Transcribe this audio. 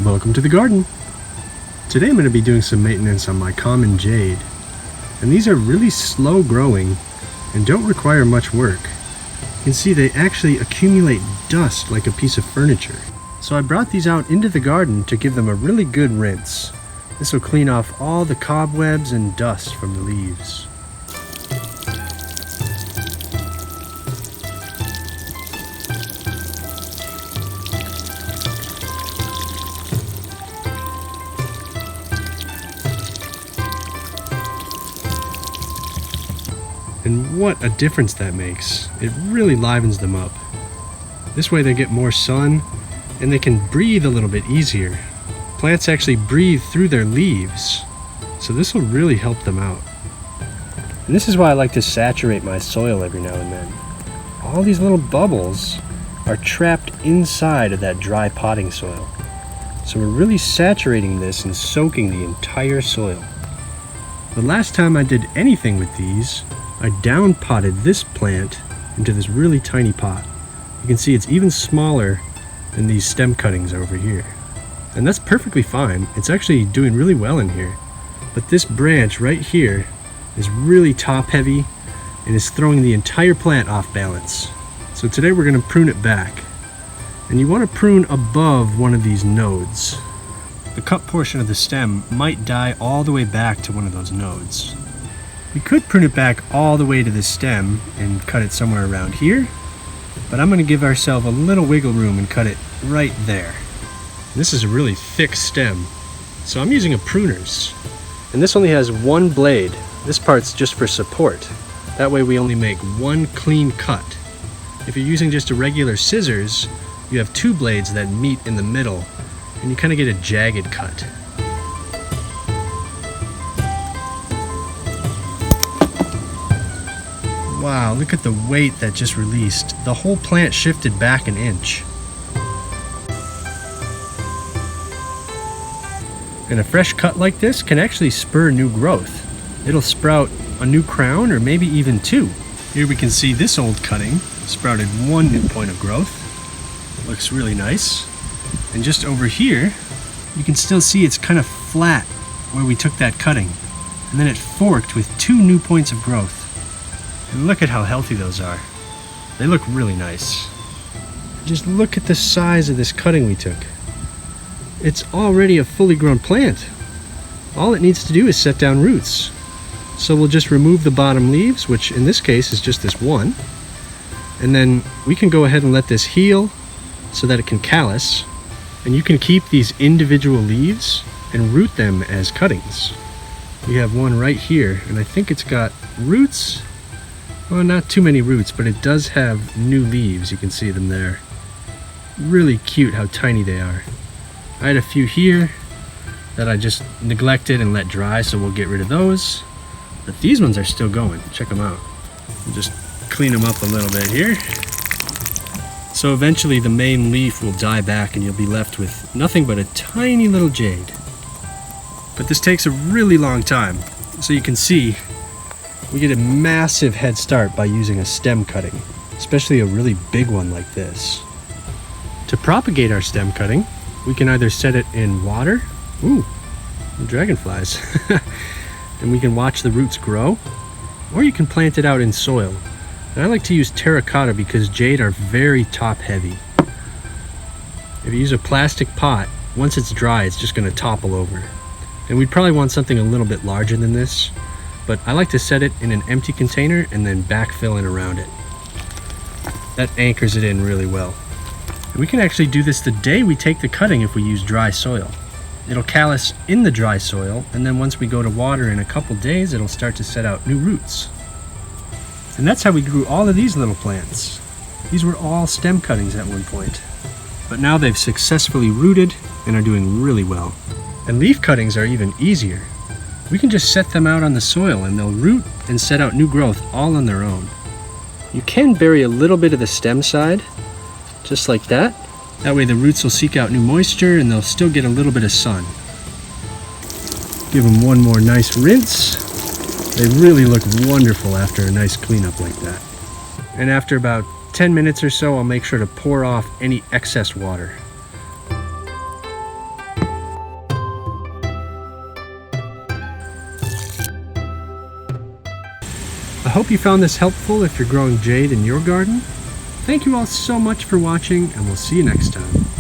Welcome to the garden. Today I'm going to be doing some maintenance on my common jade. And these are really slow growing and don't require much work. You can see they actually accumulate dust like a piece of furniture. So I brought these out into the garden to give them a really good rinse. This will clean off all the cobwebs and dust from the leaves. And what a difference that makes. It really livens them up. This way they get more sun and they can breathe a little bit easier. Plants actually breathe through their leaves, so this will really help them out. And this is why I like to saturate my soil every now and then. All these little bubbles are trapped inside of that dry potting soil. So we're really saturating this and soaking the entire soil. The last time I did anything with these, I down potted this plant into this really tiny pot. You can see it's even smaller than these stem cuttings over here. And that's perfectly fine. It's actually doing really well in here. But this branch right here is really top heavy and is throwing the entire plant off balance. So today we're going to prune it back. And you want to prune above one of these nodes. The cut portion of the stem might die all the way back to one of those nodes. We could prune it back all the way to the stem and cut it somewhere around here, but I'm going to give ourselves a little wiggle room and cut it right there. This is a really thick stem, so I'm using a pruner's. And this only has one blade. This part's just for support. That way we only make one clean cut. If you're using just a regular scissors, you have two blades that meet in the middle, and you kind of get a jagged cut. Wow, look at the weight that just released. The whole plant shifted back an inch. And a fresh cut like this can actually spur new growth. It'll sprout a new crown or maybe even two. Here we can see this old cutting sprouted one new point of growth. Looks really nice. And just over here, you can still see it's kind of flat where we took that cutting. And then it forked with two new points of growth. And look at how healthy those are. They look really nice. Just look at the size of this cutting we took. It's already a fully grown plant. All it needs to do is set down roots. So we'll just remove the bottom leaves, which in this case is just this one. And then we can go ahead and let this heal so that it can callus. And you can keep these individual leaves and root them as cuttings. We have one right here, and I think it's got roots. Well, not too many roots, but it does have new leaves. You can see them there. Really cute how tiny they are. I had a few here that I just neglected and let dry, so we'll get rid of those. But these ones are still going. Check them out. We'll just clean them up a little bit here. So eventually the main leaf will die back and you'll be left with nothing but a tiny little jade. But this takes a really long time. So you can see we get a massive head start by using a stem cutting, especially a really big one like this. To propagate our stem cutting, we can either set it in water, dragonflies, and we can watch the roots grow, or you can plant it out in soil. And I like to use terracotta because jade are very top heavy. If you use a plastic pot, once it's dry, it's just going to topple over. And we'd probably want something a little bit larger than this. But I like to set it in an empty container and then backfill in around it. That anchors it in really well. And we can actually do this the day we take the cutting if we use dry soil. It'll callus in the dry soil, and then once we go to water in a couple days, it'll start to set out new roots. And that's how we grew all of these little plants. These were all stem cuttings at one point. But now they've successfully rooted and are doing really well. And leaf cuttings are even easier. We can just set them out on the soil and they'll root and set out new growth all on their own. You can bury a little bit of the stem side, just like that. That way the roots will seek out new moisture and they'll still get a little bit of sun. Give them one more nice rinse. They really look wonderful after a nice cleanup like that. And after about 10 minutes or so, I'll make sure to pour off any excess water. hope you found this helpful if you're growing jade in your garden. Thank you all so much for watching, and we'll see you next time.